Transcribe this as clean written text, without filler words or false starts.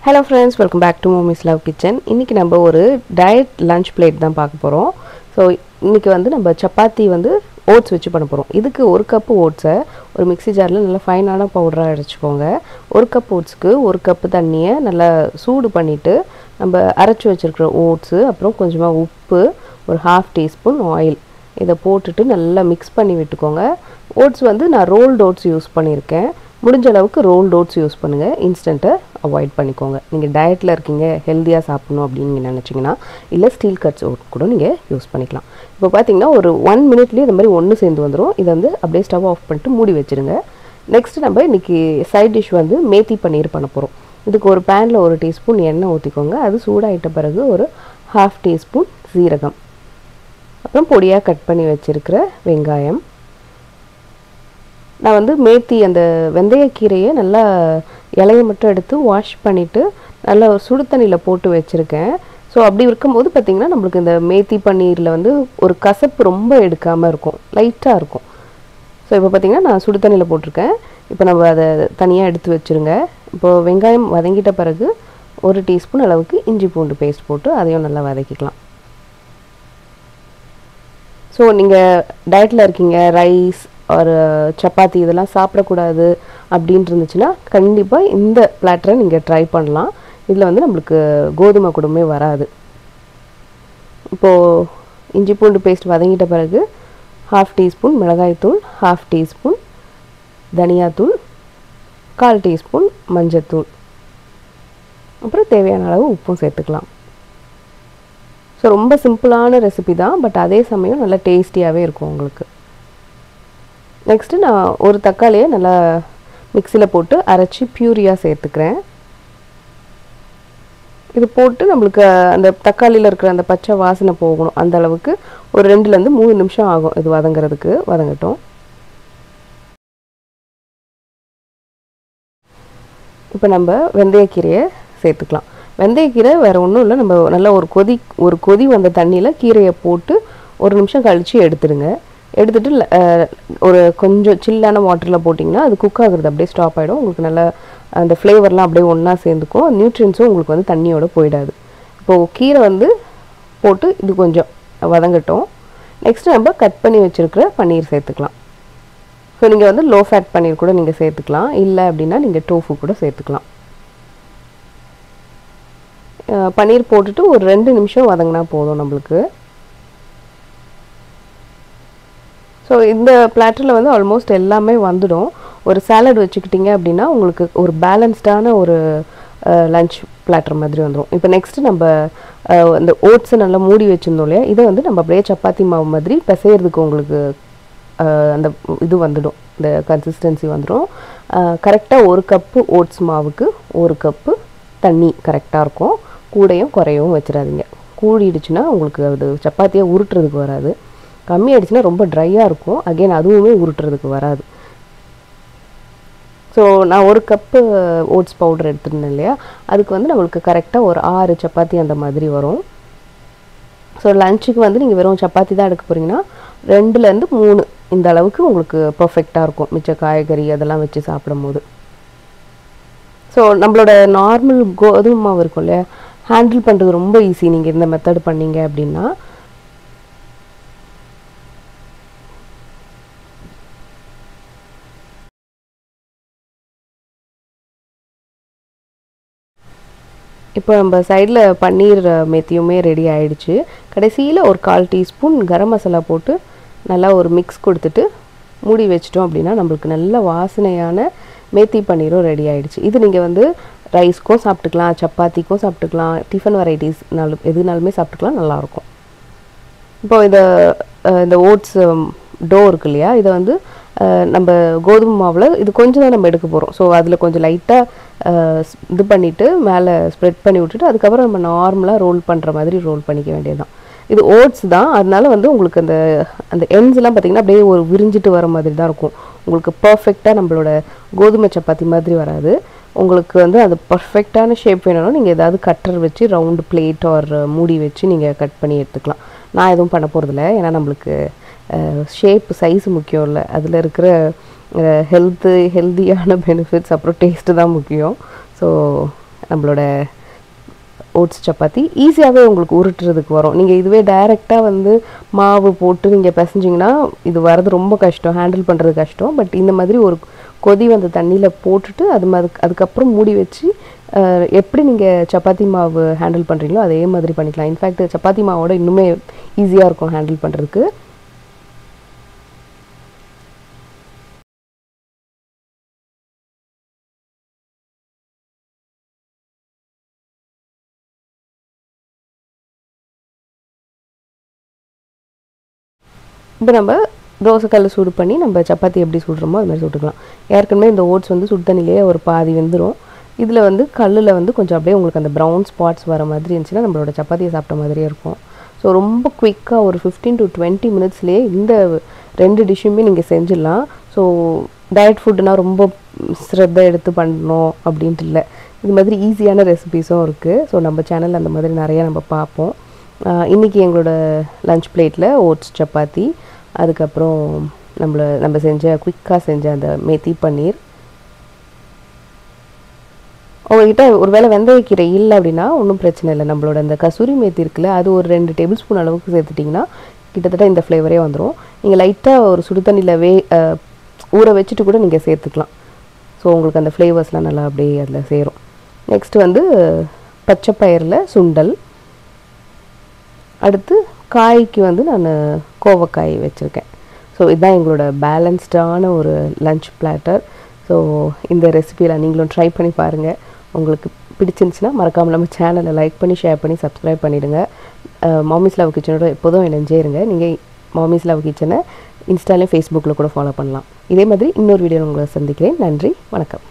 Hello friends, welcome back to Mommy's Love Kitchen. இன்னைக்கு நம்ம ஒரு டயட் லஞ்ச் பிளேட் தான் பார்க்க போறோம். ஸோ இன்னைக்கு வந்து நம்ம சப்பாத்தி வந்து ஓட்ஸ் வச்சு பண்ண போறோம். இதுக்கு ஒரு கப் ஓட்ஸை ஒரு மிக்ஸி ஜாரில் நல்லா ஃபைனான பவுடராக அரைச்சிக்கோங்க. ஒரு கப் ஓட்ஸ்க்கு ஒரு கப்பு தண்ணியை நல்லா சூடு பண்ணிவிட்டு நம்ம அரைச்சி வச்சுருக்கிற ஓட்ஸு அப்புறம் கொஞ்சமாக உப்பு ஒரு 1/2 டீஸ்பூன் ஆயில் இதை போட்டுட்டு நல்லா மிக்ஸ் பண்ணி விட்டுக்கோங்க. ஓட்ஸ் வந்து நான் ரோல்டு ஓட்ஸ் யூஸ் பண்ணியிருக்கேன். முடிஞ்ச அளவுக்கு ரோல்டு ஓட்ஸ் யூஸ் பண்ணுங்கள். இன்ஸ்டண்ட்டை அவாய்ட் பண்ணிக்கோங்க. நீங்கள் டயட்டில் இருக்கீங்க, ஹெல்த்தியாக சாப்பிடணும் அப்படின்னு நீங்கள் நினச்சிங்கன்னா இல்லை ஸ்டீல் கட்ஸ் ஓட் கூட நீங்கள் யூஸ் பண்ணிக்கலாம். இப்போ பார்த்தீங்கன்னா ஒரு 1 மினிட்லேயே இந்த மாதிரி ஒன்று சேர்ந்து வந்துடும். இதை வந்து அப்படியே ஸ்டவ் ஆஃப் பண்ணிட்டு மூடி வச்சுருங்க. நெக்ஸ்ட்டு நம்ம இன்றைக்கி சைட் டிஷ் வந்து மேத்தி பன்னீர் பண்ண போகிறோம். இதுக்கு ஒரு பேனில் 1 டீஸ்பூன் எண்ணெய் ஊற்றிக்கோங்க. அது சூடாகிட்ட பிறகு ஒரு 1/2 டீஸ்பூன் சீரகம், அப்புறம் பொடியாக கட் பண்ணி வச்சுருக்கிற வெங்காயம். நான் வந்து மேத்தி அந்த வெந்தயக்கீரையை நல்லா இலையை மட்டும் எடுத்து வாஷ் பண்ணிவிட்டு நல்லா சுடு தண்ணியில் போட்டு வச்சுருக்கேன். ஸோ அப்படி இருக்கும்போது பார்த்திங்கன்னா நம்மளுக்கு இந்த மேத்தி பன்னீரில் வந்து ஒரு கசப்பு ரொம்ப எடுக்காமல் இருக்கும், லைட்டாக இருக்கும். ஸோ இப்போ பார்த்திங்கன்னா நான் சுடு தண்ணியில் போட்டிருக்கேன். இப்போ நம்ம அதை தனியாக எடுத்து வச்சுருங்க. இப்போது வெங்காயம் வதங்கிட்ட பிறகு 1 டீஸ்பூன் அளவுக்கு இஞ்சி பூண்டு பேஸ்ட் போட்டு அதையும் நல்லா வதக்கிக்கலாம். ஸோ நீங்கள் டயட்டில் இருக்கீங்க, ரைஸ் ஒரு சப்பாத்தி இதெல்லாம் சாப்பிடக்கூடாது அப்படின்ட்டு இருந்துச்சுன்னா கண்டிப்பாக இந்த பிளாட்டரை நீங்கள் ட்ரை பண்ணலாம். இதில் வந்து நம்மளுக்கு கோதுமை கூடமே வராது. இப்போது இஞ்சி பூண்டு பேஸ்ட் வதங்கிட்ட பிறகு 1/2 டீஸ்பூன் மிளகாய்த்தூள், 1/2 டீஸ்பூன் தனியாத்தூள், 1/4 டீஸ்பூன் மஞ்சத்தூள், அப்புறம் தேவையான அளவு உப்பும் சேர்த்துக்கலாம். ஸோ ரொம்ப சிம்பிளான ரெசிபி தான், பட் அதே சமயம் நல்லா டேஸ்டியாகவே இருக்கும் உங்களுக்கு. நெக்ஸ்ட்டு நான் ஒரு தக்காளியை நல்லா மிக்சியில் போட்டு அரைச்சி பியூரியாக சேர்த்துக்கிறேன். இது போட்டு நம்மளுக்கு அந்த தக்காளியில் இருக்கிற அந்த பச்சை வாசனை போகணும். அந்த அளவுக்கு ஒரு 2லேருந்து 3 நிமிஷம் ஆகும் இது வதங்கிறதுக்கு. வதங்கட்டும். இப்போ நம்ம வெந்தயக்கீரையை சேர்த்துக்கலாம். வெந்தயக்கீரை வேறு ஒன்றும் இல்லை, நம்ம நல்லா ஒரு கொதி வந்த தண்ணியில் கீரையை போட்டு 1 நிமிஷம் கழித்து எடுத்துடுங்க. எடுத்துகிட்டு ஒரு கொஞ்சம் சில்லான வாட்டரில் போட்டிங்கன்னா அது குக் ஆகுறது அப்படியே ஸ்டாப் ஆகிடும். உங்களுக்கு நல்லா அந்த ஃப்ளேவர்லாம் அப்படியே ஒன்றா சேர்ந்துக்கும். நியூட்ரியன்ஸும் உங்களுக்கு வந்து தண்ணியோட போயிடாது. இப்போது கீரை வந்து போட்டு இது கொஞ்சம் வதங்கட்டும். நெக்ஸ்ட்டு நம்ம கட் பண்ணி வச்சுருக்கிற பன்னீர் சேர்த்துக்கலாம். ஸோ நீங்கள் வந்து லோ ஃபேட் பன்னீர் கூட நீங்கள் சேர்த்துக்கலாம், இல்லை அப்படின்னா நீங்கள் டோஃபு கூட சேர்த்துக்கலாம். பன்னீர் போட்டுட்டு ஒரு 2 நிமிஷம் வதங்கினா போதும் நம்மளுக்கு. ஸோ இந்த பிளாட்டரில் வந்து ஆல்மோஸ்ட் எல்லாமே வந்துடும். ஒரு சாலட் வச்சுக்கிட்டிங்க அப்படின்னா உங்களுக்கு ஒரு பேலன்ஸ்டான ஒரு லஞ்ச் பிளாட்டர் மாதிரி வந்துடும். இப்போ நெக்ஸ்ட்டு நம்ம இந்த ஓட்ஸை நல்லா மூடி வச்சுருந்தோம் இல்லையா, இதை வந்து நம்ம அப்படியே சப்பாத்தி மாவு மாதிரி பிசைகிறதுக்கு உங்களுக்கு அந்த இது வந்துடும், இந்த கன்சிஸ்டன்சி வந்துடும். கரெக்டாக 1 கப்பு ஓட்ஸ் மாவுக்கு 1 கப்பு தண்ணி கரெக்டாக இருக்கும். கூடையும் குறையவும் வச்சிடாதீங்க. கூடிடுச்சுன்னா உங்களுக்கு அது சப்பாத்தியாக உருட்டுறதுக்கு வராது. கம்மியாகிடுச்சுன்னா ரொம்ப ட்ரையாக இருக்கும், அகெயின் அதுவுமே உருட்டுறதுக்கு வராது. ஸோ நான் 1 கப்பு ஓட்ஸ் பவுடர் எடுத்துருந்தேன் இல்லையா, அதுக்கு வந்து நம்மளுக்கு கரெக்டாக ஒரு 6 சப்பாத்தி அந்த மாதிரி வரும். ஸோ லஞ்சுக்கு வந்து நீங்கள் வெறும் சப்பாத்தி தான் எடுக்க போகிறீங்கன்னா 2லேருந்து 3 இந்த அளவுக்கு உங்களுக்கு பர்ஃபெக்டாக இருக்கும், மிச்ச காய்கறி அதெல்லாம் வச்சு சாப்பிடும் போது. ஸோ நம்மளோட நார்மல் கோதுமை மாவு இருக்கும் இல்லையா, ஹேண்டில் பண்ணுறது ரொம்ப ஈஸி நீங்கள் இந்த மெத்தட் பண்ணீங்க அப்படின்னா. இப்போ நம்ம சைடில் பன்னீர் மேத்தியுமே ரெடி ஆகிடுச்சு. கடைசியில் ஒரு 1/4 டீஸ்பூன் கரம் மசாலா போட்டு நல்லா ஒரு மிக்ஸ் கொடுத்துட்டு மூடி வச்சிட்டோம் அப்படின்னா நம்மளுக்கு நல்ல வாசனையான மேத்தி பன்னீரும் ரெடி ஆகிடுச்சு. இது நீங்கள் வந்து ரைஸ்க்கும் சாப்பிட்டுக்கலாம், சப்பாத்திக்கும் சாப்பிட்டுக்கலாம், டிஃபன் வெரைட்டிஸ்னாலும் எதுனாலுமே சாப்பிட்டுக்கலாம், நல்லாயிருக்கும். இப்போது இந்த ஓட்ஸ் டோ இருக்கு இல்லையா, இதை வந்து நம்ம கோதுமை மாவில் இது கொஞ்சம் தான் நம்ம எடுக்க போகிறோம். ஸோ அதில் கொஞ்சம் லைட்டாக இது பண்ணிவிட்டு மேலே ஸ்ப்ரெட் பண்ணி விட்டுட்டு அதுக்கப்புறம் நம்ம நார்மலாக ரோல் பண்ணுற மாதிரி ரோல் பண்ணிக்க வேண்டியதுதான். இது ஓட்ஸ் தான், அதனால வந்து உங்களுக்கு அந்த எண்ட்ஸ்லாம் பார்த்திங்கன்னா அப்படியே ஒரு விரிஞ்சிட்டு வர மாதிரி தான் இருக்கும். உங்களுக்கு பர்ஃபெக்டாக நம்மளோட கோதுமை சப்பாத்தி மாதிரி வராது. உங்களுக்கு வந்து அது பர்ஃபெக்டான ஷேப் வேணும்னா நீங்கள் ஏதாவது கட்டர் வச்சு ரவுண்டு பிளேட் ஆர் மூடி வச்சு நீங்கள் கட் பண்ணி எடுத்துக்கலாம். நான் எதுவும் பண்ண போகிறதில்ல, ஏன்னா நம்மளுக்கு ஷேப் சைஸ் முக்கியம் இல்லை, அதில் இருக்கிற ஹெல்த்தியான பெனிஃபிட்ஸ் அப்புறம் டேஸ்ட்டு தான் முக்கியம். ஸோ நம்மளோட ஓட்ஸ் சப்பாத்தி ஈஸியாகவே உங்களுக்கு உருட்டுறதுக்கு வரும். நீங்கள் இதுவே டைரெக்டாக வந்து மாவு போட்டு நீங்கள் பிசைஞ்சிங்கன்னா இது வரது ரொம்ப கஷ்டம், ஹேண்டில் பண்ணுறது கஷ்டம். பட் இந்த மாதிரி ஒரு கொதி வந்த தண்ணியில் போட்டுட்டு அதுக்கப்புறம் மூடி வச்சு எப்படி நீங்கள் சப்பாத்தி மாவு ஹேண்டில் பண்ணுறீங்களோ அதே மாதிரி பண்ணிக்கலாம். இன்ஃபேக்ட் சப்பாத்தி மாவோட இன்னுமே ஈஸியாக இருக்கும் ஹேண்டில் பண்ணுறதுக்கு. இப்போ நம்ம தோசைக்கல்ல சூடு பண்ணி நம்ம சப்பாத்தி எப்படி சுடுறோமோ அது மாதிரி சுட்டுக்கலாம். ஏற்கனவே இந்த ஓட்ஸ் வந்து சுடு தண்ணியிலேயே ஒரு பாதி வெந்துடும். இதில் வந்து கல்லில் வந்து கொஞ்சம் அப்படியே உங்களுக்கு அந்த ப்ரௌன் ஸ்பாட்ஸ் வர மாதிரி இருந்துச்சுன்னா நம்மளோட சப்பாத்தியை சாப்பிட்ட மாதிரியே இருக்கும். ஸோ ரொம்ப குயிக்காக ஒரு 15 to 20 மினிட்ஸ்லேயே இந்த 2 டிஷ்ஷுமே நீங்கள் செஞ்சிடலாம். ஸோ டயட் ஃபுட்டுனால் ரொம்ப ஸ்ரத்தை எடுத்து பண்ணணும் அப்படின்ட்டு இல்லை, இது மாதிரி ஈஸியான ரெசிபீஸும் இருக்குது. ஸோ நம்ம சேனலில் அந்த மாதிரி நிறையா நம்ம பார்ப்போம். இன்றைக்கி எங்களோட லஞ்ச் பிளேட்டில் ஓட்ஸ் சப்பாத்தி, அதுக்கப்புறம் நம்ம குயிக்காக செஞ்ச அந்த மெத்தி பன்னீர். உங்கள்கிட்ட ஒரு வேளை வெந்தயக்கீரை இல்லை அப்படின்னா ஒன்றும் பிரச்சனை இல்லை. நம்மளோட அந்த கசூரி மேத்தி இருக்குல்ல, அது ஒரு 2 டேபிள் ஸ்பூன் அளவுக்கு சேர்த்துட்டிங்கன்னா கிட்டத்தட்ட இந்த ஃப்ளேவரே வந்துடும். நீங்கள் லைட்டாக ஒரு சுடு தண்ணியில் ஊற வச்சுட்டு கூட நீங்கள் சேர்த்துக்கலாம். ஸோ உங்களுக்கு அந்த ஃப்ளேவர்ஸ்லாம் நல்லா அப்படியே அதில் சேரும். நெக்ஸ்ட்டு வந்து பச்சை பயிரில் சுண்டல். அடுத்து காய்க்கு வந்து நான் கோவக்காய் வச்சுருக்கேன். ஸோ இதுதான் எங்களோட பேலன்ஸ்டான ஒரு லஞ்ச் பிளாட்டர். ஸோ இந்த ரெசிபியில் நீங்களும் ட்ரை பண்ணி பாருங்கள். உங்களுக்கு பிடிச்சிருந்துச்சுன்னா மறக்காமல் நம்ம சேனலை லைக் பண்ணி ஷேர் பண்ணி சப்ஸ்கிரைப் பண்ணிவிடுங்க. மாமிஸ் லவ் கிச்சனோட எப்போதும் இணைஞ்சே இருங்க. நீங்கள் மாமிஸ் லவ் கிச்சனை இன்ஸ்டாலையும் ஃபேஸ்புக்கில் கூட ஃபாலோ பண்ணலாம். இதே மாதிரி இன்னொரு வீடியோ உங்களை சந்திக்கிறேன். நன்றி, வணக்கம்.